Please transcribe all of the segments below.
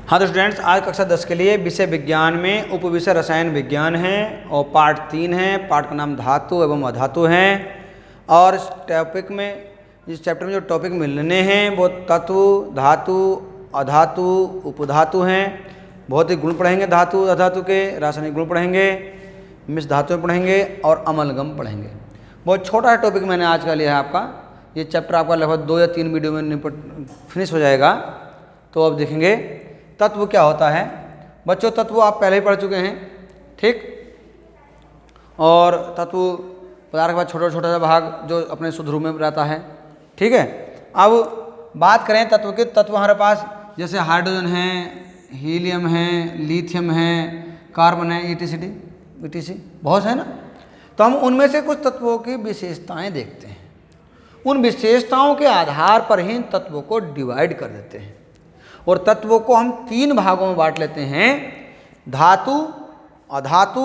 हाँ तो स्टूडेंट्स, आज कक्षा 10 के लिए विषय विज्ञान में उपविषय रसायन विज्ञान है और पार्ट 3 है। पार्ट का नाम धातु एवं अधातु हैं। और इस चैप्टर में जो टॉपिक मिलने हैं वो तत्व, धातु, अधातु, उपधातु हैं। भौतिक गुण पढ़ेंगे धातु अधातु के, रासायनिक गुण पढ़ेंगे, मिश्र धातुएं पढ़ेंगे और अमलगम पढ़ेंगे। बहुत छोटा सा टॉपिक मैंने आज का लिया है आपका। ये चैप्टर आपका लगभग 2 या 3 वीडियो में फिनिश हो जाएगा। तो अब देखेंगे तत्व क्या होता है। बच्चों, तत्व आप पहले ही पढ़ चुके हैं, ठीक। और तत्व पदार्थ के बाद छोटा छोटा सा भाग जो अपने शुद्ध रूप में रहता है, ठीक है। अब बात करें तत्व के। तत्व हमारे पास जैसे हाइड्रोजन है, हीलियम है, लिथियम है, कार्बन है, ETC बहुत है ना। तो हम उनमें से कुछ तत्वों की विशेषताएं देखते हैं। उन विशेषताओं के आधार पर ही तत्वों को डिवाइड कर देते हैं और तत्वों को हम 3 भागों में बांट लेते हैं: धातु, अधातु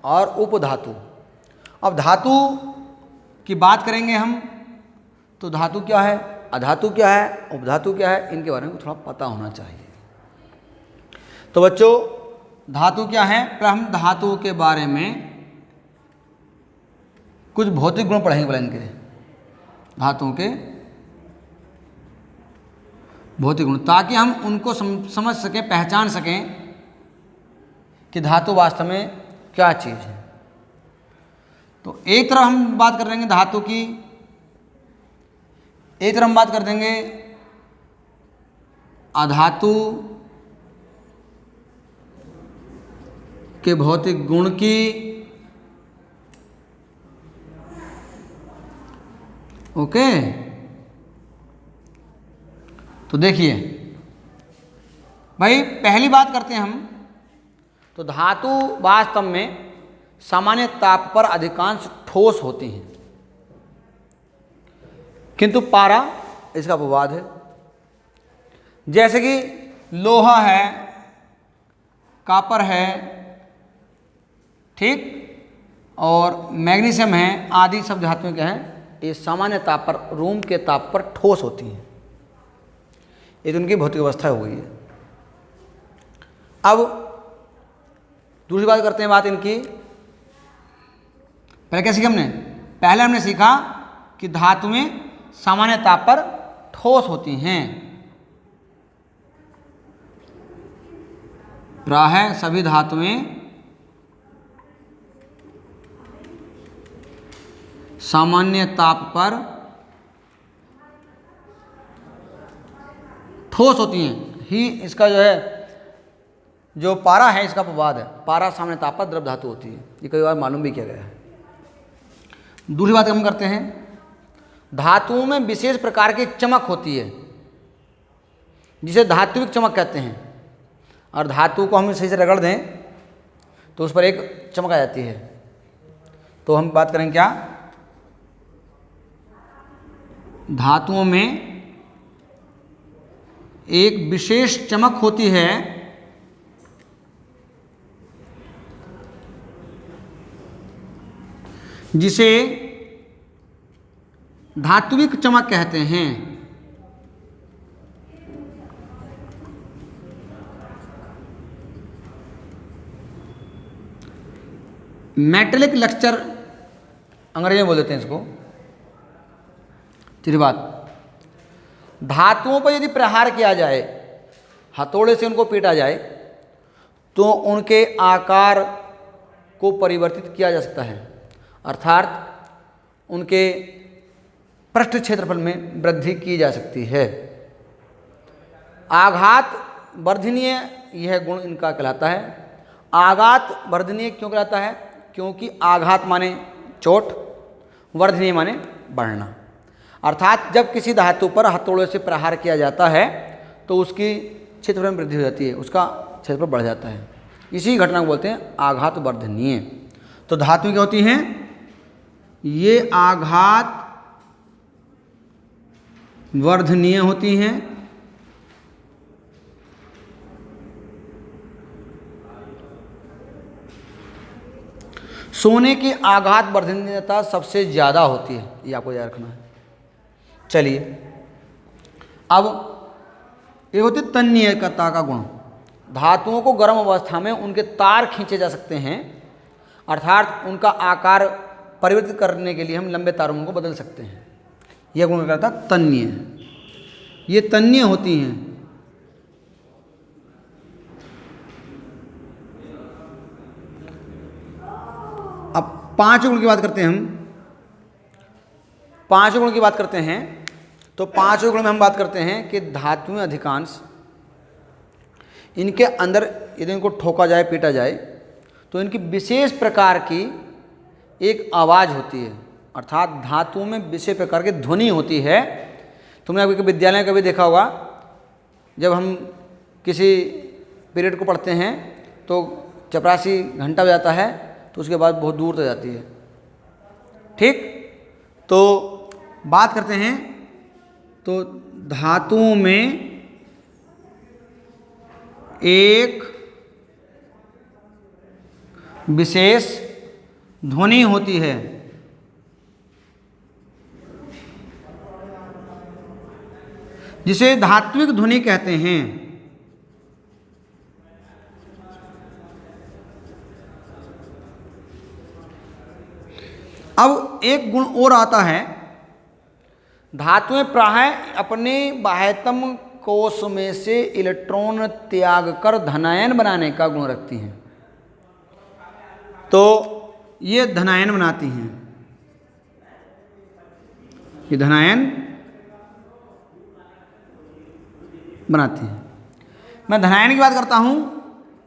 और उपधातु। अब धातु की बात करेंगे हम, तो धातु क्या है, अधातु क्या है, उपधातु क्या है, इनके बारे में थोड़ा पता होना चाहिए। तो बच्चों, धातु क्या है, पर हम धातुओं के बारे में कुछ भौतिक गुण पढ़ेंगे। बोला इनके धातुओं के भौतिक गुण, ताकि हम उनको समझ सकें, पहचान सकें कि धातु वास्तव में क्या चीज़ है। तो एक तरफ हम बात कर देंगे धातु की, एक तरफ हम बात कर देंगे अधातु के भौतिक गुण की, ओके। तो देखिए भाई, पहली बात करते हैं हम। तो धातु वास्तव में सामान्य ताप पर अधिकांश ठोस होती हैं, किंतु पारा इसका अपवाद है। जैसे कि लोहा है, कॉपर है, ठीक, और मैग्नीशियम है, आदि सब धातुएं क्या हैं, ये सामान्य ताप पर, रूम के ताप पर ठोस होती हैं। ये तो उनकी भौतिक अवस्था हो गई है। अब दूसरी बात करते हैं, बात इनकी। पहले क्या सीखा हमने? पहले हमने सीखा कि धातुएं सामान्य ताप पर ठोस होती हैं। प्रायः सभी धातुएं सामान्य ताप पर ठोस होती हैं ही। इसका जो है, जो पारा है, इसका अपवाद है। पारा सामान्य ताप पर द्रव धातु होती है। ये कई बार मालूम भी किया गया है। दूसरी बात हम करते हैं, धातुओं में विशेष प्रकार की चमक होती है, जिसे धात्विक चमक कहते हैं। और धातु को हम सही से रगड़ दें तो उस पर एक चमक आ जाती है। तो हम बात करें क्या, धातुओं में एक विशेष चमक होती है जिसे धात्विक चमक कहते हैं। मेटेलिक लक्चर अंग्रेजी में बोल देते हैं इसको। तीसरी बात, धातुओं पर यदि प्रहार किया जाए, हथौड़े से उनको पीटा जाए, तो उनके आकार को परिवर्तित किया जा सकता है, अर्थात उनके पृष्ठ क्षेत्रफल में वृद्धि की जा सकती है। आघात वर्धनीय यह गुण इनका कहलाता है। आघात वर्धनीय क्यों कहलाता है? क्योंकि आघात माने चोट, वर्धनीय माने बढ़ना। अर्थात जब किसी धातु पर हथौड़े से प्रहार किया जाता है तो उसकी क्षेत्रफल में वृद्धि हो जाती है, उसका क्षेत्रफल बढ़ जाता है। इसी घटना को बोलते हैं आघात वर्धनीय। तो धातु क्या होती हैं? ये आघात वर्धनीय होती हैं। सोने की आघात वर्धनीयता सबसे ज़्यादा होती है, ये आपको याद रखना है। चलिए, अब ये होती तन्नीयकता का गुण। धातुओं को गर्म अवस्था में उनके तार खींचे जा सकते हैं, अर्थात उनका आकार परिवर्तित करने के लिए हम लंबे तारों को बदल सकते हैं। यह गुण कहता है तन्य। ये तन्य होती हैं। अब 5 गुण की बात करते हैं हम। 5 गुण की बात करते हैं तो 5 गुण में हम बात करते हैं कि धातुएं अधिकांश इनके अंदर यदि इनको ठोका जाए, पीटा जाए, तो इनकी विशेष प्रकार की एक आवाज़ होती है, अर्थात धातुओं में विशेष प्रकार की ध्वनि होती है। तुमने अभी विद्यालय में कभी देखा होगा, जब हम किसी पीरियड को पढ़ते हैं तो चपरासी घंटा बजाता है तो उसके बाद बहुत दूर तक जाती है। ठीक, तो बात करते हैं तो धातुओं में एक विशेष ध्वनि होती है, जिसे धात्विक ध्वनि कहते हैं। अब एक गुण और आता है, धातुएं प्रायः अपने बाह्यतम कोश में से इलेक्ट्रॉन त्याग कर धनायन बनाने का गुण रखती हैं। तो ये धनायन बनाती हैं, ये धनायन बनाती हैं। मैं धनायन की बात करता हूँ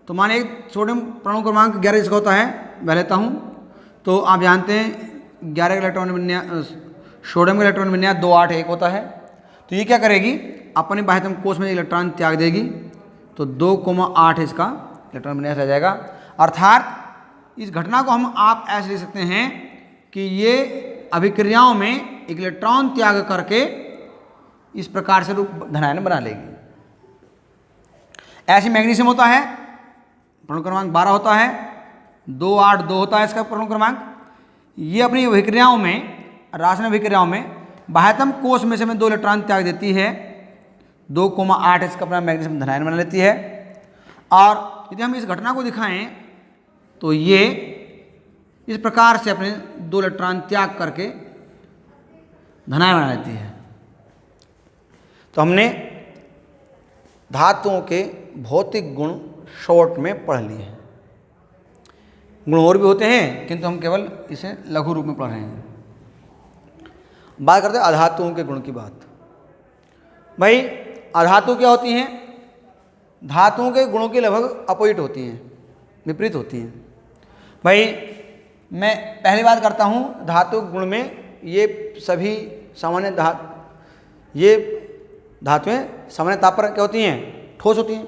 तो माने एक सोडियम परमाणु क्रमांक 11 इसका होता है, वह लेता हूँ तो आप जानते हैं 11 का इलेक्ट्रॉन विन्यास, सोडियम का इलेक्ट्रॉन विन्यास 2 8 1 होता है। तो ये क्या करेगी, अपने बाह्यतम कोश में इलेक्ट्रॉन त्याग देगी तो 2,8 इसका इलेक्ट्रॉन विन्यास आ जाएगा। अर्थात इस घटना को हम आप ऐसे लिख सकते हैं कि ये अभिक्रियाओं में एक इलेक्ट्रॉन त्याग करके इस प्रकार से रूप धनायन बना लेगी। ऐसे मैग्नीशियम होता है, परमाणु क्रमांक 12 होता है, 2 8 2 होता है इसका परमाणु क्रमांक। ये अपनी अभिक्रियाओं में, रासायनिक अभिक्रियाओं में बाह्यतम कोश में से 2 इलेक्ट्रॉन त्याग देती है, 2,8 इसका अपना मैग्नीशियम धनायन बना लेती है। और यदि हम इस घटना को दिखाएं तो ये इस प्रकार से अपने 2 इलेक्ट्रॉन त्याग करके धनायन बना लेती है। तो हमने धातुओं के भौतिक गुण शॉर्ट में पढ़ लिए हैं। गुण और भी होते हैं किंतु हम केवल इसे लघु रूप में पढ़ रहे हैं। बात करते हैं अधातुओं के गुण की बात। भाई अधातु क्या होती हैं? धातुओं के गुणों की लगभग अपोजिट होती हैं, विपरीत होती हैं। भाई मैं पहली बात करता हूँ धातु गुण में, ये सभी सामान्य धातुएं सामान्य ताप पर क्या होती हैं? ठोस होती हैं।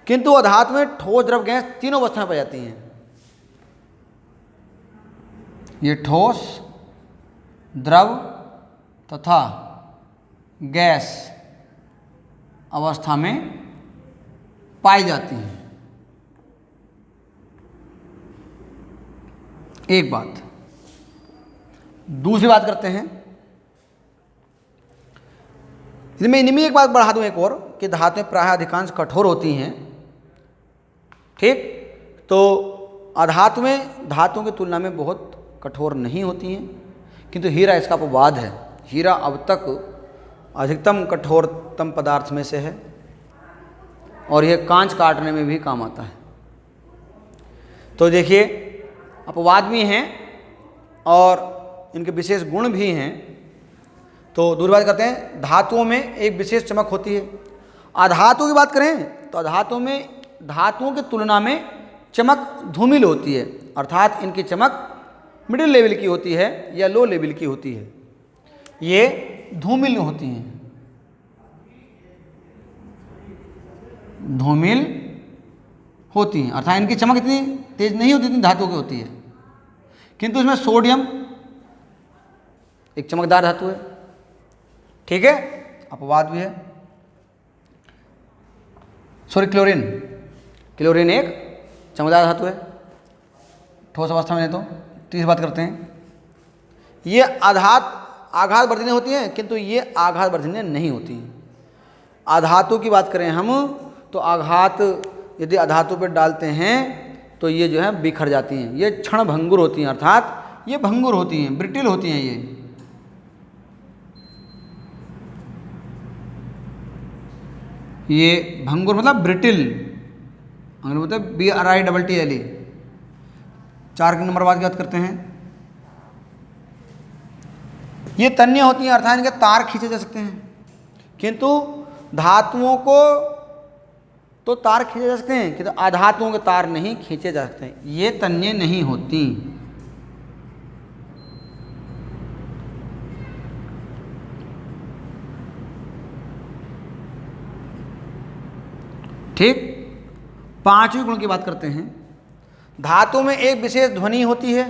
किंतु अधातु में ठोस, द्रव, गैस तीनों अवस्थाएं पाई जाती हैं। ये ठोस, द्रव तथा गैस अवस्था में पाई जाती हैं। एक बात। दूसरी बात करते हैं, इनमें एक बात बढ़ा दूं एक और, कि धातुएं प्रायः अधिकांश कठोर होती हैं। ठीक, तो अधातुएं धातुओं की तुलना में बहुत कठोर नहीं होती हैं, किंतु हीरा इसका अपवाद है। हीरा अब तक अधिकतम कठोरतम पदार्थ में से है और यह कांच काटने में भी काम आता है। तो देखिए अपवाद भी हैं और इनके विशेष गुण भी हैं। तो दूसरी बात करते हैं, धातुओं में एक विशेष चमक होती है। अधातुओं की बात करें तो अधातुओं में धातुओं की तुलना में चमक धूमिल होती है, अर्थात इनकी चमक मिडिल लेवल की होती है या लो लेवल की होती है। ये धूमिल होती हैं, धूमिल होती हैं, अर्थात इनकी चमक इतनी तेज नहीं होती जितनी धातुओं की होती है। किंतु इसमें सोडियम एक चमकदार धातु है। ठीक है, अपवाद भी है। सॉरी, क्लोरीन एक चमकदार धातु है ठोस अवस्था में। तो तीसरी बात करते हैं, ये आघात वर्धनीय होती हैं, किंतु ये आघात वर्धनीय नहीं होती हैं। अधातु की बात करें हम तो आघात यदि अधातु पे डालते हैं तो ये जो है बिखर जाती हैं, ये क्षण भंगुर होती हैं, अर्थात ये भंगुर होती हैं, ब्रिटिल होती हैं ये भंगुर मतलब ब्रिटिल, अंग्रेजी मतलब BRITTLE। 4 के नंबर बाद की बात करते हैं। ये तन्य होती हैं, अर्थात इनके तार खींचे जा सकते हैं, किंतु धातुओं को तो तार खींचे जा सकते हैं, किंतु अधातुओं के तार नहीं खींचे जा सकते, ये तन्य नहीं होती। ठीक। 5वें गुण की बात करते हैं। धातु में एक विशेष ध्वनि होती है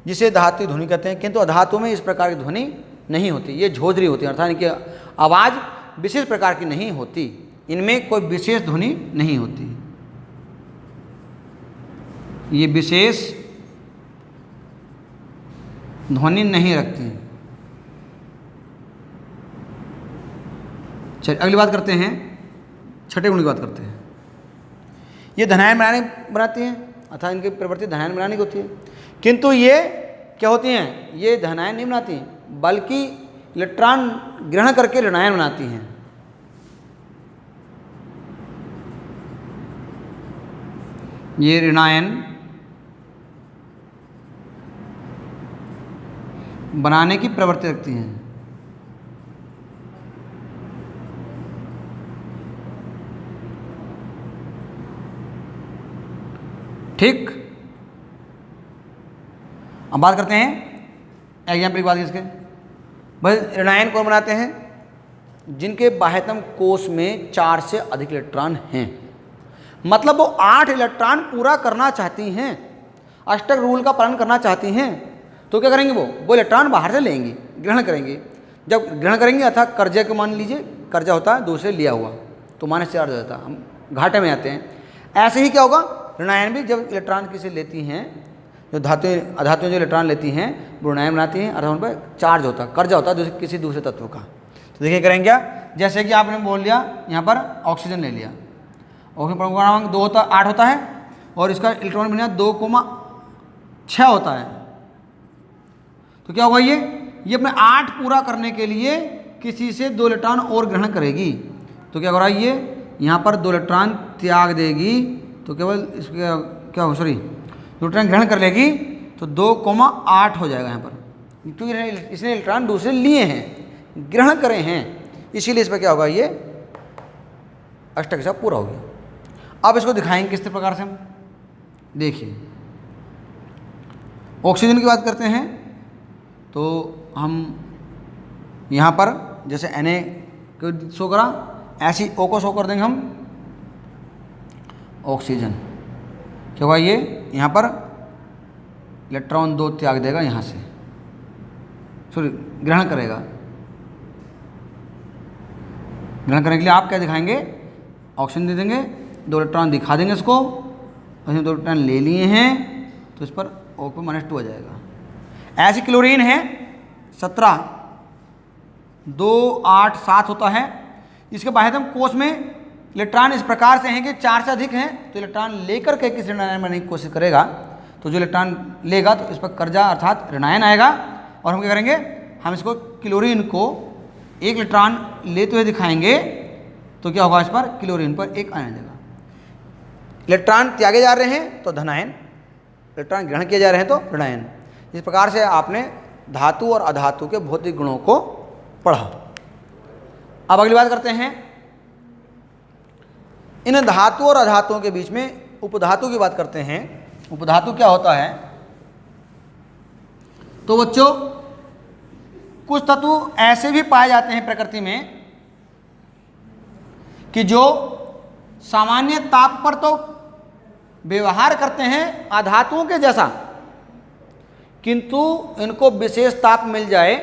जिसे धातु ध्वनि कहते हैं, किंतु अधातु में इस प्रकार की ध्वनि नहीं होती, ये झोझरी होती है, अर्थात इनकी आवाज़ विशेष प्रकार की नहीं होती, इनमें कोई विशेष ध्वनि नहीं होती, ये विशेष ध्वनि नहीं रखती। चलिए अगली बात करते हैं, 6ठे गुण की बात करते हैं। ये धनायन बनाती हैं, अर्थात इनकी प्रवृत्ति धनायन बनाने की होती है, किंतु ये क्या होती हैं, ये धनायन नहीं बनाती हैं, बल्कि इलेक्ट्रॉन ग्रहण करके ऋणायन बनाती हैं। ये ऋणायन बनाने की प्रवृत्ति रखती हैं। ठीक। अब बात करते हैं एग्जाम्पल की बात इसके। भाई ऋणायन कौन बनाते हैं, जिनके बाह्यतम कोश में 4 से अधिक इलेक्ट्रॉन हैं, मतलब वो 8 इलेक्ट्रॉन पूरा करना चाहती हैं, अष्टक रूल का पालन करना चाहती हैं, तो क्या करेंगे, वो इलेक्ट्रॉन बाहर से लेंगी, ग्रहण करेंगे। जब ग्रहण करेंगे अर्थात कर्जे को मान लीजिए, कर्जा होता है दूसरे लिया हुआ, तो -4 हो जाता है, हम घाटे में आते हैं। ऐसे ही क्या होगा, ऋणायन भी जब इलेक्ट्रॉन किसी लेती हैं, जो अधातुएं जो इलेक्ट्रॉन लेती हैं वो ऋणायन बनाती हैं, अर्थात उन पर चार्ज होता है, कर्जा होता है किसी दूसरे तत्व का। तो देखिए करेंगे क्या, जैसे कि आपने बोल लिया यहाँ पर ऑक्सीजन ले लिया, ऑक्सीजन परमाणु 2 होता 8 होता है, और इसका इलेक्ट्रॉन बना 2,6 होता है। तो क्या होगा, ये अपने 8 पूरा करने के लिए किसी से 2 इलेक्ट्रॉन और ग्रहण करेगी, तो क्या हो रहा है, ये यहाँ पर 2 इलेक्ट्रॉन त्याग देगी, तो केवल इसका क्या हो, सॉरी, इलेक्ट्रॉन ग्रहण कर लेगी, तो 2,8 हो जाएगा यहाँ पर, क्योंकि इसने इलेक्ट्रॉन दूसरे लिए हैं, ग्रहण करे हैं, इसीलिए इस पर क्या होगा, ये अष्टक हिसाब पूरा हो गया। अब इसको दिखाएंगे किस प्रकार से हम, देखिए ऑक्सीजन की बात करते हैं, तो हम यहाँ पर जैसे Na को शो करा, ऐसी O को शो कर देंगे हम, ऑक्सीजन क्या होगा, ये यहाँ पर इलेक्ट्रॉन 2 त्याग देगा, यहाँ से सॉरी ग्रहण करेगा। ग्रहण करने के लिए आप क्या दिखाएंगे, ऑक्सीजन दे देंगे, 2 इलेक्ट्रॉन दिखा देंगे इसको, और 2 इलेक्ट्रॉन ले लिए हैं, तो इस पर O पे -2 आ जाएगा। ऐसी क्लोरीन है 17, 2, 8, 7 होता है, इसके बाह्यतम कोश में इलेक्ट्रॉन इस प्रकार से हैं कि 4 से अधिक हैं, तो इलेक्ट्रॉन लेकर के किसी ऋणायन बनाने की कोशिश करेगा, तो जो इलेक्ट्रॉन लेगा तो इस पर कर्जा अर्थात ऋणायन आएगा, और हम क्या करेंगे, हम इसको क्लोरीन को 1 इलेक्ट्रॉन लेते हुए दिखाएंगे, तो क्या होगा, इस पर क्लोरीन पर 1 आयन आ जाएगा। इलेक्ट्रॉन त्यागे जा रहे हैं तो धनायन, इलेक्ट्रॉन ग्रहण किए जा रहे हैं तो ऋणायन। इस प्रकार से आपने धातु और अधातु के भौतिक गुणों को पढ़ा। अब अगली बात करते हैं, इन धातु और अधातुओं के बीच में उपधातु की बात करते हैं। उपधातु क्या होता है, तो बच्चों कुछ तत्व ऐसे भी पाए जाते हैं प्रकृति में कि जो सामान्य ताप पर तो व्यवहार करते हैं अधातुओं के जैसा, किंतु इनको विशेष ताप मिल जाए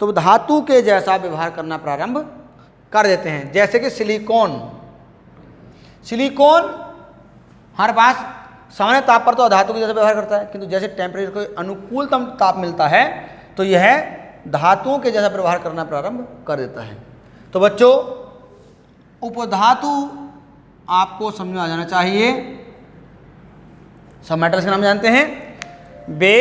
तो धातु के जैसा व्यवहार करना प्रारंभ कर देते हैं। जैसे कि सिलिकॉन हमारे पास सामान्य ताप पर तो अधातु के जैसा व्यवहार करता है, किंतु जैसे टेम्परेचर को अनुकूलतम ताप मिलता है तो यह धातुओं के जैसा व्यवहार करना प्रारंभ कर देता है। तो बच्चों उपधातु आपको समझ में आ जाना चाहिए। सब मेटल्स के नाम जानते हैं। वे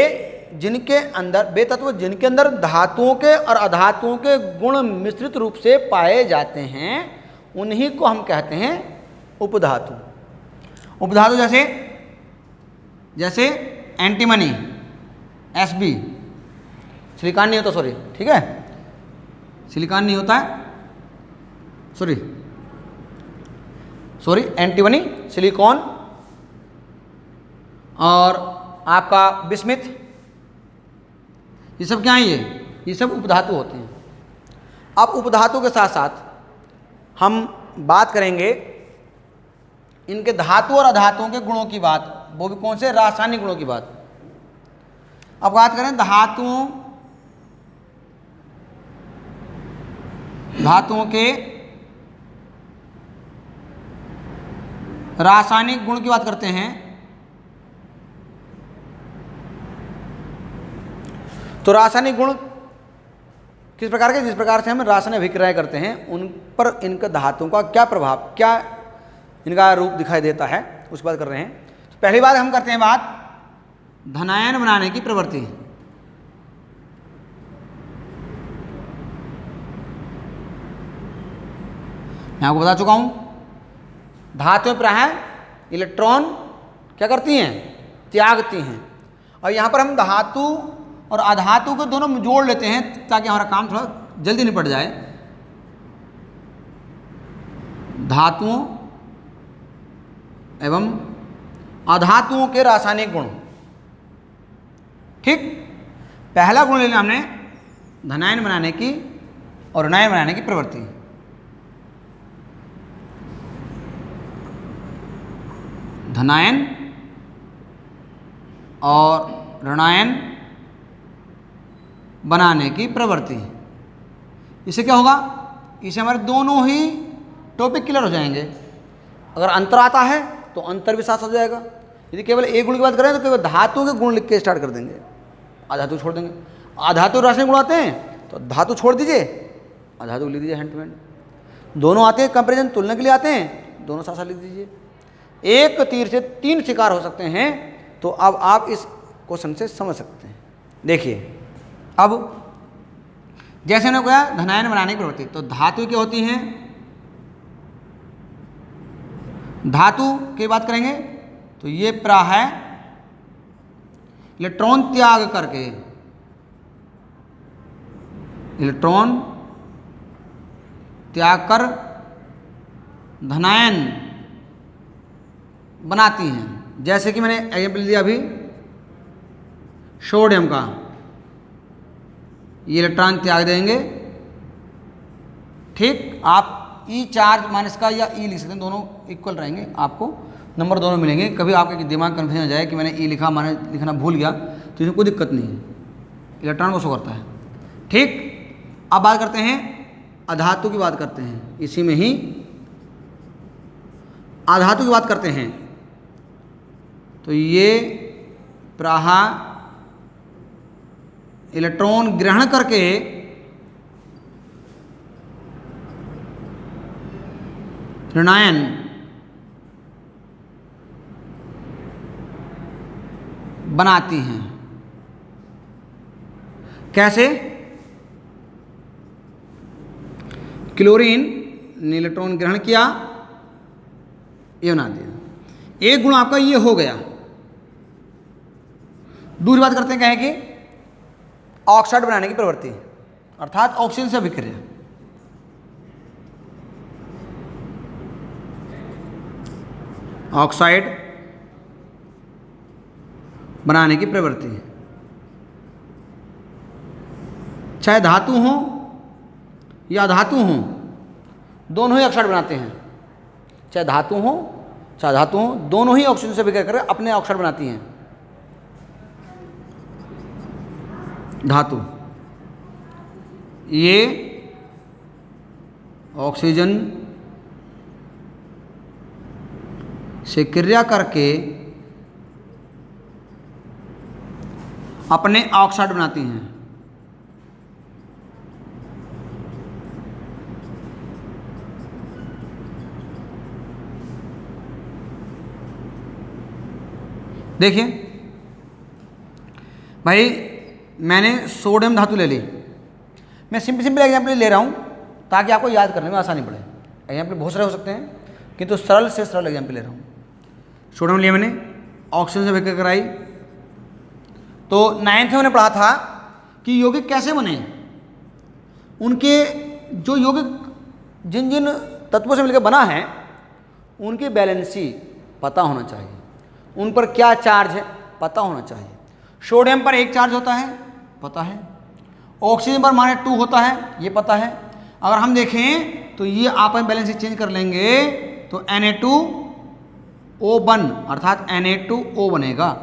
तत्व जिनके अंदर धातुओं के और अधातुओं के गुण मिश्रित रूप से पाए जाते हैं, उन्हीं को हम कहते हैं उपधातु। उपधातु जैसे एंटीमनी Sb, सिलिकॉन नहीं होता, सॉरी, ठीक है, सिलिकॉन नहीं होता है, सॉरी एंटीमनी, सिलिकॉन और आपका बिस्मिथ, ये सब क्या है? ये सब उपधातु होते हैं। अब उपधातु के साथ साथ हम बात करेंगे इनके धातु और अधातुओं के गुणों की बात, वो भी कौन से? रासायनिक गुणों की बात। अब बात करें धातुओं के रासायनिक गुण की बात करते हैं। तो रासायनिक गुण किस प्रकार के? जिस प्रकार से हम रासायनिक अभिक्रिया करते हैं उन पर इनका धातुओं का क्या प्रभाव, क्या इनका रूप दिखाई देता है, उसकी बात कर रहे हैं। तो पहली बात हम करते हैं बात धनायन बनाने की प्रवृत्ति। मैं आपको बता चुका हूं, धातुएं प्रायः इलेक्ट्रॉन क्या करती हैं? त्यागती हैं। और यहां पर हम धातु और अधातु को दोनों जोड़ लेते हैं ताकि हमारा काम थोड़ा जल्दी निपट जाए। धातुओं एवं अधातुओं के रासायनिक गुण, ठीक। पहला गुण ले लिया हमने धनायन बनाने की और ऋणायन बनाने की प्रवृत्ति। धनायन और ऋणायन बनाने की प्रवृत्ति। इससे क्या होगा? इससे हमारे दोनों ही टॉपिक क्लियर हो जाएंगे। अगर अंतर आता है तो अंतर भी साथ हो जाएगा। यदि केवल एक गुण की बात करें तो केवल धातु के गुण लिख के स्टार्ट कर देंगे, अधातु छोड़ देंगे। अधातु रासायनिक गुण आते हैं तो धातु छोड़ दीजिए, अधातु लिख दीजिए हैंड टू हैंड। दोनों आते हैं कंपेरिजन, तुलना के लिए आते हैं, दोनों साथ साथ लिख दीजिए। एक तीर से तीन शिकार हो सकते हैं। तो अब आप इस क्वेश्चन से समझ सकते हैं। देखिए, अब जैसे मैंने कहा धनायन बनाने की प्रवृत्ति, तो धातु क्या होती हैं? धातु की बात करेंगे तो ये प्रायः इलेक्ट्रॉन त्याग करके, इलेक्ट्रॉन त्याग कर धनायन बनाती हैं। जैसे कि मैंने एग्जाम्पल दिया अभी सोडियम का, ये इलेक्ट्रॉन त्याग देंगे, ठीक। आप ई चार्ज माइनस का या ई लिख सकते हैं, दोनों इक्वल रहेंगे, आपको नंबर दोनों मिलेंगे। कभी आपके दिमाग कन्फ्यूजन हो जाए कि मैंने ई लिखा, मैंने लिखना भूल गया, तो इसमें कोई दिक्कत नहीं है, इलेक्ट्रॉन को शो करता है, ठीक। अब बात करते हैं अधातु की बात करते हैं, इसी में ही अधातु की बात करते हैं। तो ये प्रायः इलेक्ट्रॉन ग्रहण करके ऋणायन बनाती हैं। कैसे? क्लोरीन ने इलेक्ट्रॉन ग्रहण किया, ये बना दिया। एक गुण आपका ये हो गया। दूसरी बात करते हैं क्या है कि ऑक्साइड बनाने की प्रवृत्ति, अर्थात ऑक्सीजन से अभिक्रिया। ऑक्साइड बनाने की प्रवृत्ति, चाहे धातु हो या अधातु हो, दोनों ही ऑक्साइड बनाते हैं। चाहे धातु हो चाहे धातु हो, दोनों ही ऑक्सीजन से अभिक्रिया कर अपने ऑक्साइड बनाती हैं। धातु ये ऑक्सीजन से क्रिया करके अपने ऑक्साइड बनाती हैं। देखिए भाई, मैंने सोडियम धातु ले ली। मैं सिंपल एग्जाम्पल ले रहा हूँ ताकि आपको याद करने में आसानी पड़े। एग्जाम्पल बहुत सारे हो सकते हैं, किंतु सरल से सरल एग्जाम्पल ले रहा हूँ। सोडियम लिया मैंने, ऑक्सीजन से अभिक्रिया कराई। तो 9th में मैंने पढ़ा था कि यौगिक कैसे बने, उनके जो यौगिक जिन जिन तत्वों से मिलकर बना है उनकी बैलेंसी पता होना चाहिए, उन पर क्या चार्ज है पता होना चाहिए। सोडियम पर 1 चार्ज होता है, पता है। ऑक्सीजन पर माने 2 होता है, ये पता है। अगर हम देखें तो ये आपस में बैलेंस चेंज कर लेंगे तो Na2O1 अर्थात Na2O बनेगा।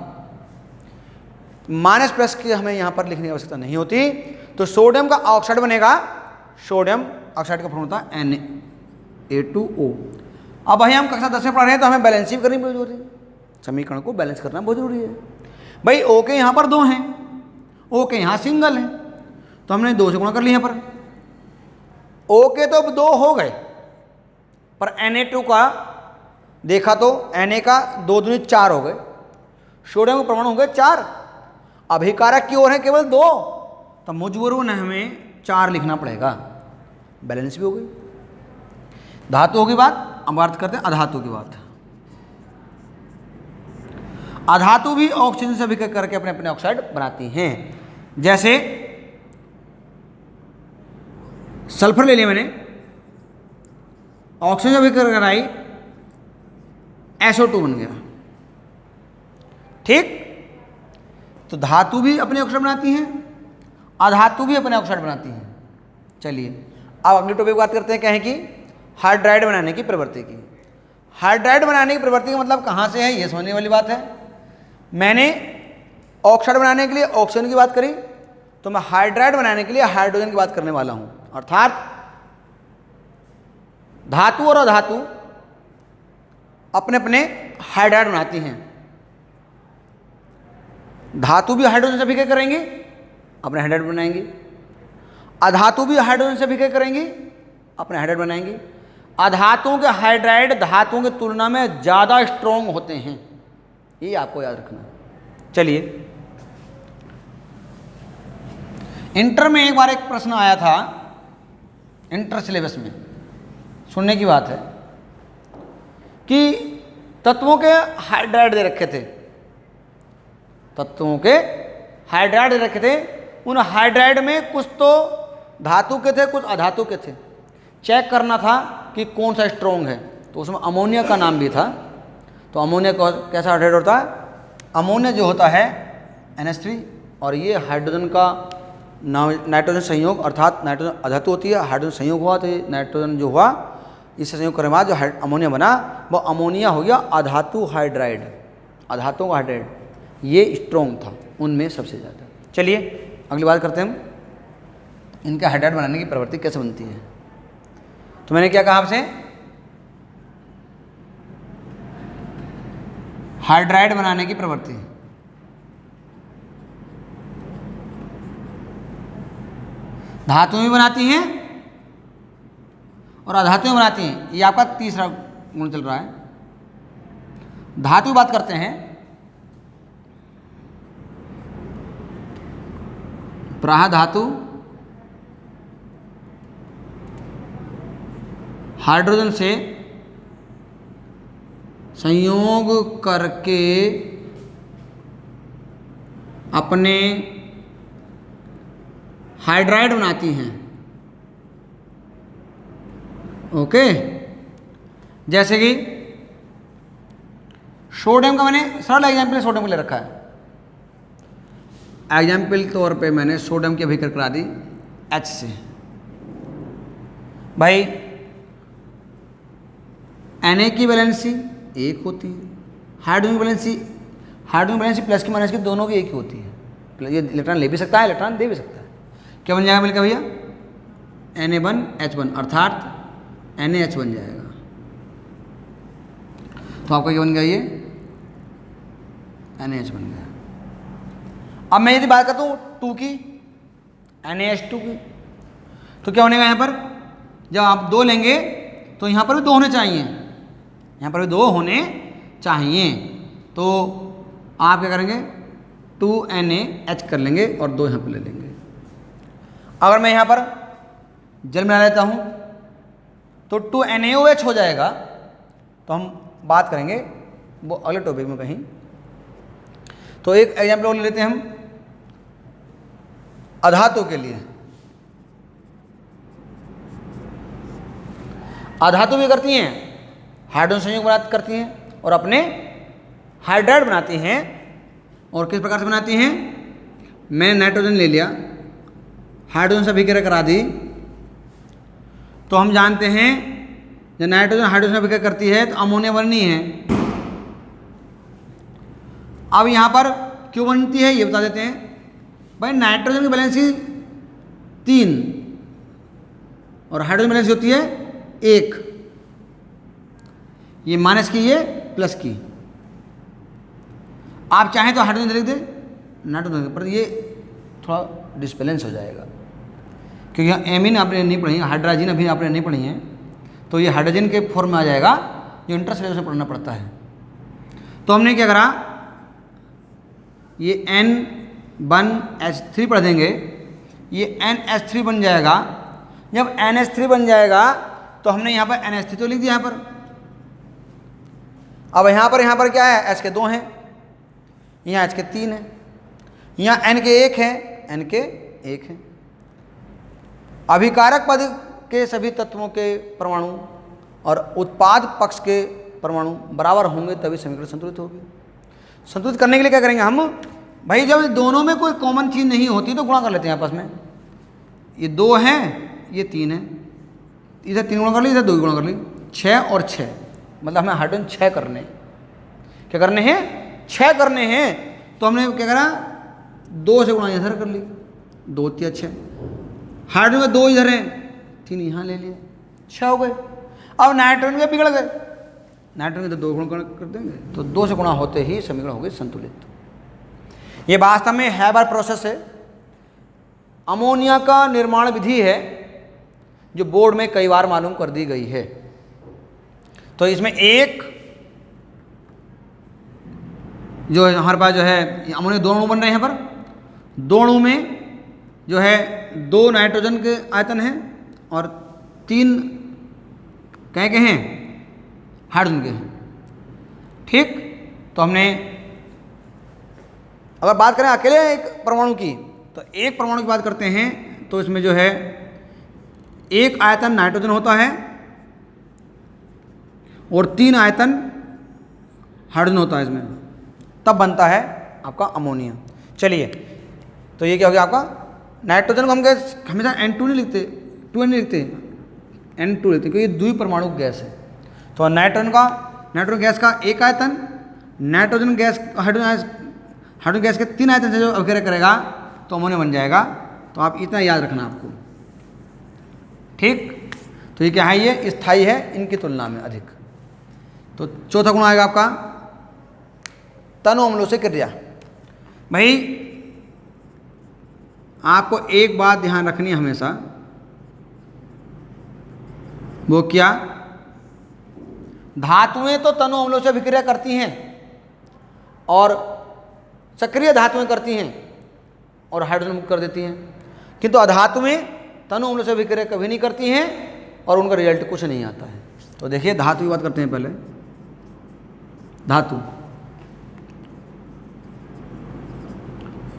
माइनस प्लस की हमें यहाँ पर लिखने की आवश्यकता नहीं होती। तो सोडियम का ऑक्साइड बनेगा, सोडियम ऑक्साइड का फॉर्म होता है Na2O। अब भाई हम कक्षा 10 में पढ़ रहे हैं तो हमें बैलेंसिंग करनी बहुत जरूरी है, समीकरण को बैलेंस करना बहुत जरूरी है। भाई O के यहाँ पर 2 हैं, O के यहाँ सिंगल है, तो हमने 2 से गुणा कर लिया। यहाँ पर O के तो 2 हो गए, पर Na2 का देखा तो Na का 2 दूनी 4 हो गए, सोडियम के परमाणु हो गए 4। अभिकारक की ओर है केवल 2, तो मजबूरन हमें 4 लिखना पड़ेगा। बैलेंस भी हो गई। धातुओं की बात, अब बात करते हैं अधातु की बात। अधातु भी ऑक्सीजन से अभिक्रिया करके अपने अपने ऑक्साइड बनाती हैं। जैसे सल्फर ले लिया मैंने, ऑक्सीजन से अभिक्रिया कराई, SO2 बन गया। ठीक, तो धातु भी अपने ऑक्साइड बनाती हैं, अधातु भी अपने ऑक्साइड बनाती हैं। चलिए अब अगली टॉपिक बात करते हैं, क्या है कि हाइड्राइड बनाने की प्रवृत्ति की। हाइड्राइड बनाने की प्रवृत्ति का मतलब कहाँ से है, ये समझने वाली बात है। मैंने ऑक्साइड बनाने के लिए ऑक्सीजन की बात करी, तो मैं हाइड्राइड बनाने के लिए हाइड्रोजन की बात करने वाला हूं। अर्थात धातु और अधातु अपने अपने हाइड्राइड बनाती हैं। धातु भी हाइड्रोजन से अभिक्रिया करेंगे, अपने हाइड्राइड बनाएंगे। अधातु भी हाइड्रोजन से अभिक्रिया करेंगे, अपने हाइड्राइड बनाएंगे। अधातुओं के हाइड्राइड धातुओं की तुलना में ज़्यादा स्ट्रॉन्ग होते हैं, ये आपको याद रखना। चलिए, इंटर में एक बार एक प्रश्न आया था, इंटर सिलेबस में सुनने की बात है कि तत्वों के हाइड्राइड दे रखे थे, तत्वों के हाइड्राइड दे रखे थे। उन हाइड्राइड में कुछ तो धातु के थे, कुछ अधातु के थे। चेक करना था कि कौन सा स्ट्रॉन्ग है, तो उसमें अमोनिया का नाम भी था। तो अमोनिया कैसा हाइड्राइड होता है, अमोनिया जो होता है NH3, और ये हाइड्रोजन का नाइट्रोजन संयोग, अर्थात नाइट्रोजन अधातु होती है, हाइड्रोजन संयोग हुआ, तो ये नाइट्रोजन जो हुआ इससे संयोग करने के बाद जो अमोनिया बना वो अमोनिया हो गया अधातु हाइड्राइड। अधातुओं का हाइड्राइड ये स्ट्रॉन्ग था उनमें सबसे ज़्यादा। चलिए अगली बात करते हैं हम, इनका हाइड्राइड बनाने की प्रवृत्ति कैसे बनती है। तो मैंने क्या कहा आपसे, हाइड्राइड बनाने की प्रवृत्ति। धातु भी बनाती हैं और अधातु भी बनाती हैं, ये आपका तीसरा गुण चल रहा है। धातु की बात करते हैं, प्राह धातु हाइड्रोजन से संयोग करके अपने हाइड्राइड बनाती हैं। ओके, जैसे कि सोडियम का मैंने सरल एग्जाम्पल सोडियम को ले रखा है। एग्जाम्पल तौर पे मैंने सोडियम की अभिक्रिया करा दी H से। भाई Na की वैलेंसी 1 होती है, हाइड्रोजन की वैलेंसी प्लस की माइनस की दोनों की 1 ही होती है। ये इलेक्ट्रॉन ले भी सकता है, इलेक्ट्रॉन दे भी सकता है। क्या बन जाएगा मिलकर भैया, Na1H1 अर्थात NaH बन जाएगा। तो आपका क्या बन गया, ये NaH बन गया। अब मैं यदि बात करता हूँ 2 की, NaH2 की, तो क्या होने का यहाँ पर, जब आप 2 लेंगे तो यहाँ पर भी 2 होने चाहिए, यहाँ पर भी 2 होने चाहिए। तो आप क्या करेंगे 2NaH कर लेंगे और 2 यहाँ पर ले लेंगे। अगर मैं यहाँ पर जल मिला लेता हूँ तो 2NaOH हो जाएगा। तो हम बात करेंगे वो अगले टॉपिक में कहीं। तो एक एग्जाम्पल और ले लेते हैं हम अधातु के लिए। अधातु भी करती हैं, हाइड्रोजन संयुग बनाती करती हैं और अपने हाइड्राइड बनाती हैं। और किस प्रकार से बनाती हैं? मैंने नाइट्रोजन ले लिया, हाइड्रोजन से अभिक्रिया करा दी, तो हम जानते हैं जब नाइट्रोजन हाइड्रोजन अभिक्रिया करती है तो अमोनिया बननी है। अब यहाँ पर क्यों बनती है ये बता देते हैं। भाई नाइट्रोजन की वैलेंसी 3 और हाइड्रोजन वैलेंसी होती है 1। ये माइनस की, ये प्लस की। आप चाहें तो हाइड्रोजन लिख दें, नाइट्रोजन, पर ये थोड़ा डिसबैलेंस हो जाएगा क्योंकि यहाँ एमीन आपने नहीं पढ़ी है, हाइड्रोजन अभी आपने नहीं पढ़ी है, तो ये हाइड्रोजन के फॉर्म में आ जाएगा जो इंटर सिलेबस में पढ़ना पड़ता है। तो हमने क्या करा, ये N1H3 पढ़ देंगे, ये NH3 बन जाएगा। जब NH3 बन जाएगा तो हमने यहाँ पर NH3 तो लिख दिया यहाँ पर। अब यहाँ पर क्या है, H के 2 हैं, यहाँ H के 3 हैं, यहाँ N के 1 है, N के 1 है। अभिकारक पद के सभी तत्वों के परमाणु और उत्पाद पक्ष के परमाणु बराबर होंगे तभी समीकरण संतुलित होगी। संतुलित करने के लिए क्या करेंगे हम, भाई जब दोनों में कोई कॉमन चीज़ नहीं होती तो गुणा कर लेते हैं आपस में। ये 2 हैं, ये 3 है, इधर 3 गुणा कर ली, इधर 2 गुणा कर ली, 6 और 6, मतलब हमें हाइड्रोजन 6 करने हैं। क्या करने हैं? 6 करने हैं। तो हमने क्या करा, 2 से गुणा इधर कर ली, 2 3 6, हाइड्रोजन का 2 इधर है, 3 यहाँ ले लिए, 6 हो गए। अब नाइट्रोजन के बिगड़ गए, नाइट्रोजन के तो 2 गुणा कर देंगे, तो 2 से गुणा होते ही समीकरण हो गए संतुलित। ये वास्तव में हैबर प्रोसेस है, अमोनिया का निर्माण विधि है जो बोर्ड में कई बार मालूम कर दी गई है। तो इसमें एक जो है हमारे पास जो है अमोनिया 2 अणु बन रहे हैं, यहाँ पर 2 अणु में जो है 2 नाइट्रोजन के आयतन हैं और 3 कह के हैं हाइड्रोजन के हैं। ठीक, तो हमने अगर बात करें अकेले एक परमाणु की, तो एक परमाणु की बात करते हैं तो इसमें जो है 1 आयतन नाइट्रोजन होता है और 3 आयतन हाइड्रोजन होता है इसमें, तब बनता है आपका अमोनिया। चलिए, तो ये क्या हो गया आपका नाइट्रोजन को हम हमेशा N2 नहीं लिखते, 2N नहीं लिखते, N2 लिखते क्योंकि ये द्विपरमाणु गैस है। तो नाइट्रोजन गैस का 1 आयतन, नाइट्रोजन गैस हाइड्रोजन गैस के 3 आयतन से जो अभिक्रिया करेगा तो अमोनिया बन जाएगा। तो आप इतना याद रखना आपको। ठीक, तो ये क्या है, ये स्थायी है इनकी तुलना में अधिक। तो चौथा गुण आएगा आपका तनु अम्लों से क्रिया। भाई आपको एक बात ध्यान रखनी है हमेशा, वो क्या, धातुएं तो तनु अम्लों से अभिक्रिया करती हैं और सक्रिय धातुएं करती हैं और हाइड्रोजन मुक्त कर देती हैं, किंतु अधातुएं तनु अम्लों से अभिक्रिया कभी नहीं करती हैं और उनका रिजल्ट कुछ नहीं आता है। तो देखिए धातु की बात करते हैं पहले। धातु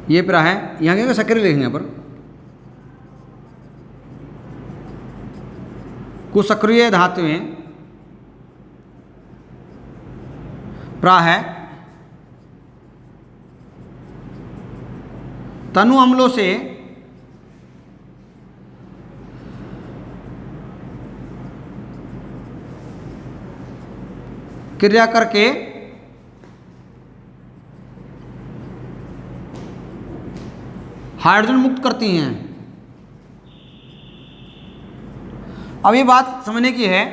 ये प्रा है, यहाँ क्या सक्रिय लिखेंगे, यहाँ पर कुछ सक्रिय धातुएं प्रा है तनु अम्लों से क्रिया करके हाइड्रोजन मुक्त करती हैं। अब ये बात समझने की है,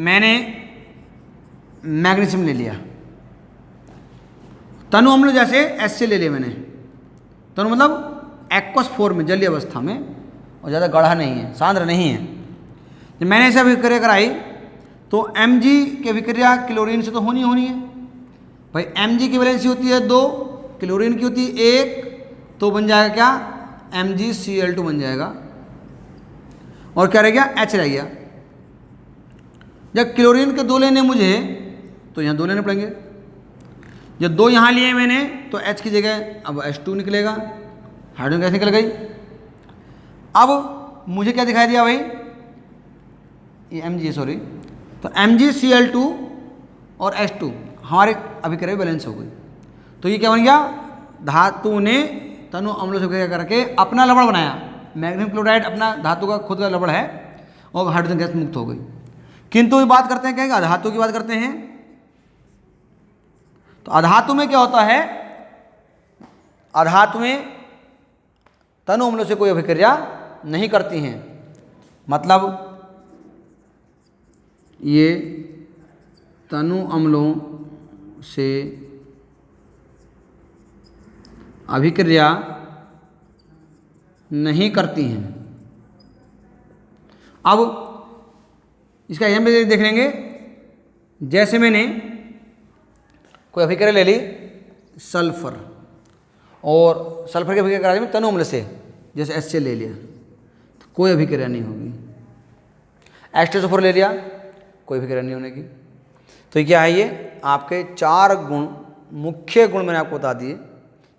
मैंने मैग्नीशियम ले लिया, तनु अम्ल जैसे एच ले लिया मैंने, तनु मतलब एक्वस फॉर्म में, जलीय अवस्था में, और ज़्यादा गाढ़ा नहीं है, सांद्र नहीं है। जब मैंने इसे अभिक्रिया कराई तो Mg की अभिक्रिया क्लोरीन से तो होनी है, भाई Mg की वैलेंसी होती है 2, क्लोरीन की होती है 1, तो बन जाएगा क्या MgCl2 बन जाएगा, और क्या रह गया H रह गया। जब क्लोरीन के 2 लेने मुझे तो यहाँ 2 लेने पड़ेंगे, जब 2 यहाँ लिए मैंने तो H की जगह अब H2 निकलेगा, हाइड्रोजन गैस निकल गई। अब मुझे क्या दिखाई दिया भाई, ये Mg सॉरी, तो MgCl2 और H2 हमारे अभिक्रिया बैलेंस हो गई। तो ये क्या बन गया, धातु ने तनु अम्लों से अभिक्रिया करके अपना लवण बनाया। मैग्नीशियम क्लोराइड अपना धातु का खुद का लवण है और हाइड्रोजन गैस मुक्त हो गई। किंतु बात करते हैं क्या, अधातु की बात करते हैं। तो अधातु में क्या होता है, अधातु में तनु अम्लों से कोई अभिक्रिया नहीं करती हैं, मतलब ये तनु अम्लों से अभिक्रिया नहीं करती हैं। अब इसका एग्जाम्पल देख लेंगे। जैसे मैंने कोई अभिक्रिया ले ली सल्फर, और सल्फर की अभिक्रिया करा दी तनु अम्ल से, जैसे HCl ले लिया तो कोई अभिक्रिया नहीं होगी। H2SO4 ले लिया, कोई अभिक्रिया नहीं होने की। तो क्या है, ये आपके 4 गुण, मुख्य गुण मैंने आपको बता दिए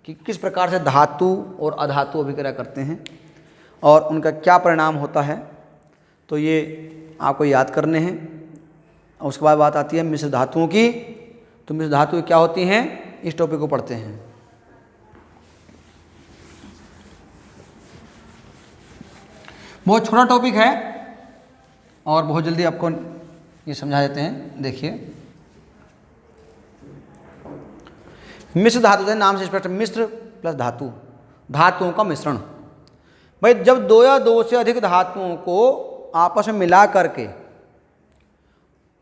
कि किस प्रकार से धातु और अधातु अभिक्रिया करते हैं और उनका क्या परिणाम होता है। तो ये आपको याद करने हैं। और उसके बाद बात आती है मिश्र धातुओं की। तो मिश्र धातुएं क्या होती हैं, इस टॉपिक को पढ़ते हैं। बहुत छोटा टॉपिक है और बहुत जल्दी आपको ये समझा देते हैं। देखिए, मिश्र धातु से नाम से स्पष्ट, मिश्र प्लस धातु, धातुओं का मिश्रण। भाई जब 2 या 2 से अधिक धातुओं को आपस में मिला करके,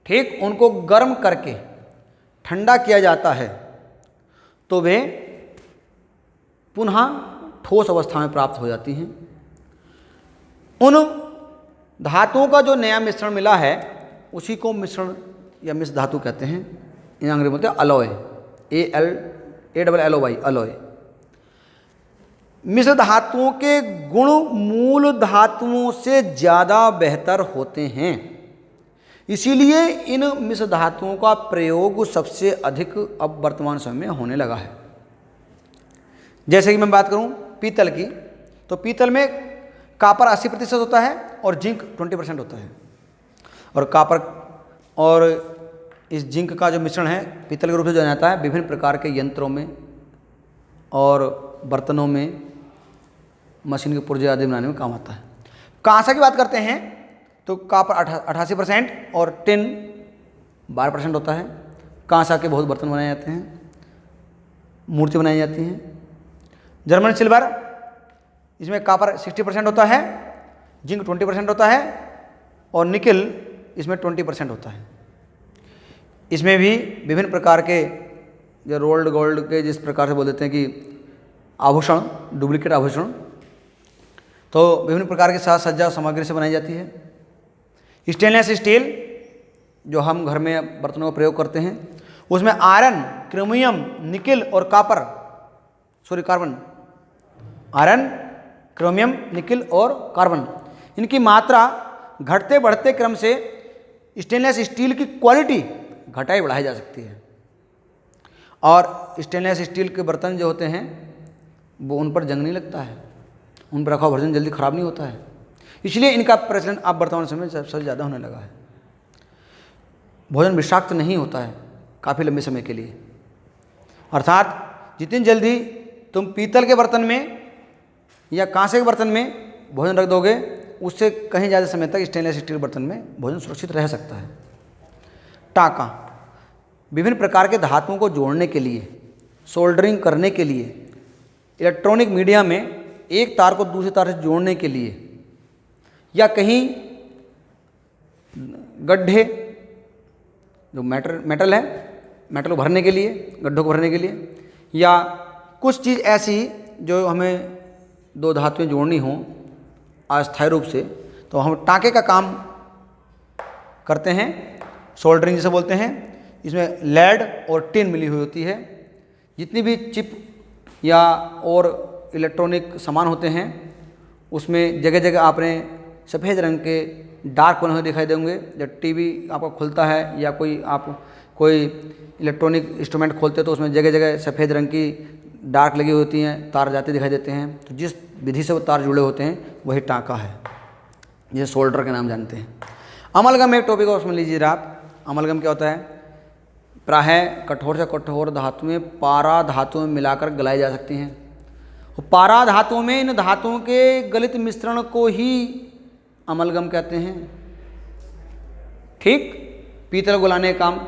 ठीक, उनको गर्म करके ठंडा किया जाता है तो वे पुनः ठोस अवस्था में प्राप्त हो जाती हैं। उन धातुओं का जो नया मिश्रण मिला है उसी को मिश्रण या मिश्र धातु कहते हैं। इन अंग्रेजी बोलते हैं अलॉय, ALLOY, अलॉय। मिश्र धातुओं के गुण मूल धातुओं से ज़्यादा बेहतर होते हैं, इसीलिए इन मिश्र धातुओं का प्रयोग सबसे अधिक अब वर्तमान समय में होने लगा है। जैसे कि मैं बात करूं पीतल की, तो पीतल में कापर 80% होता है और जिंक 20% होता है। और कापर और इस जिंक का जो मिश्रण है पीतल के रूप में जाना जाता है विभिन्न प्रकार के यंत्रों में और बर्तनों में, मशीन के पुर्जे आदि बनाने में काम आता है। कांसा की बात करते हैं तो कापर 88% और टिन 12% होता है। कांसा के बहुत बर्तन बनाए जाते हैं, मूर्ति बनाई जाती हैं। जर्मन सिल्वर, इसमें कापर 60% होता है, जिंक 20% होता है और निकिल इसमें 20% होता है। इसमें भी विभिन्न प्रकार के जो रोल्ड गोल्ड के जिस प्रकार से बोल देते हैं कि आभूषण, डुप्लीकेट आभूषण, तो विभिन्न प्रकार के साज सज्जा सामग्री से बनाई जाती है। स्टेनलेस स्टील जो हम घर में बर्तनों का प्रयोग करते हैं, उसमें आयरन, क्रोमियम, निकिल और कार्बन, आयरन, क्रोमियम, निकिल और कार्बन, इनकी मात्रा घटते बढ़ते क्रम से स्टेनलेस स्टील की क्वालिटी घटाई बढ़ाई जा सकती है। और स्टेनलेस स्टील के बर्तन जो होते हैं वो उन पर जंग नहीं लगता है, उन पर रखा हुआ भोजन जल्दी खराब नहीं होता है, इसलिए इनका प्रचलन अब वर्तमान समय में सबसे ज़्यादा होने लगा है। भोजन विषाक्त नहीं होता है काफ़ी लंबे समय के लिए। अर्थात जितनी जल्दी तुम पीतल के बर्तन में या कांसे के बर्तन में भोजन रख दोगे, उससे कहीं ज़्यादा समय तक स्टेनलेस स्टील बर्तन में भोजन सुरक्षित रह सकता है। टाँका, विभिन्न प्रकार के धातुओं को जोड़ने के लिए, सोल्डरिंग करने के लिए, इलेक्ट्रॉनिक मीडिया में एक तार को दूसरे तार से जोड़ने के लिए, या कहीं गड्ढे जो मेटल है, मेटल को भरने के लिए, गड्ढों को भरने के लिए, या कुछ चीज़ ऐसी जो हमें 2 धातुएं जोड़नी हों अस्थायी रूप से, तो हम टाँके का काम करते हैं, सोल्डरिंग जिसे बोलते हैं। इसमें लेड और टिन मिली हुई होती है। जितनी भी चिप या और इलेक्ट्रॉनिक सामान होते हैं उसमें जगह जगह आपने सफ़ेद रंग के डार्क बने हुए दिखाई देंगे। जब टीवी आपका खुलता है या कोई इलेक्ट्रॉनिक इंस्ट्रूमेंट खोलते हैं तो उसमें जगह जगह सफ़ेद रंग की डार्क लगी होती हैं, तार जाते दिखाई देते हैं। तो जिस विधि से वो तार जुड़े होते हैं वही टाँका है, जिसे सोल्डर के नाम जानते हैं। अमलगम एक टॉपिक और उसमें लीजिए आप। अमलगम क्या होता है? प्रायः कठोर से कठोर धातुएं पारा धातु में मिलाकर गलाई जा सकती हैं। पारा धातुओं में इन धातुओं के गलित मिश्रण को ही अमलगम कहते हैं। ठीक, पीतल गुलाने का काम,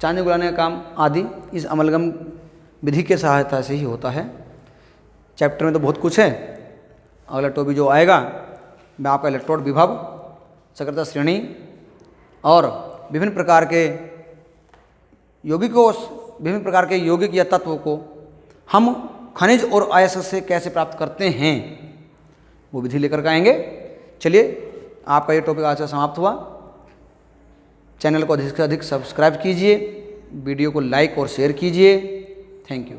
चांदी गुलाने का काम आदि इस अमलगम विधि के सहायता से ही होता है। चैप्टर में तो बहुत कुछ है। अगला टॉपिक जो आएगा मैं आपका इलेक्ट्रोड विभव, सक्रियता श्रेणी और विभिन्न प्रकार के यौगिक या तत्वों को हम खनिज और अयस्क से कैसे प्राप्त करते हैं वो विधि लेकर के आएंगे। चलिए, आपका ये टॉपिक आज से समाप्त हुआ। चैनल को अधिक से अधिक सब्सक्राइब कीजिए, वीडियो को लाइक और शेयर कीजिए। Thank you.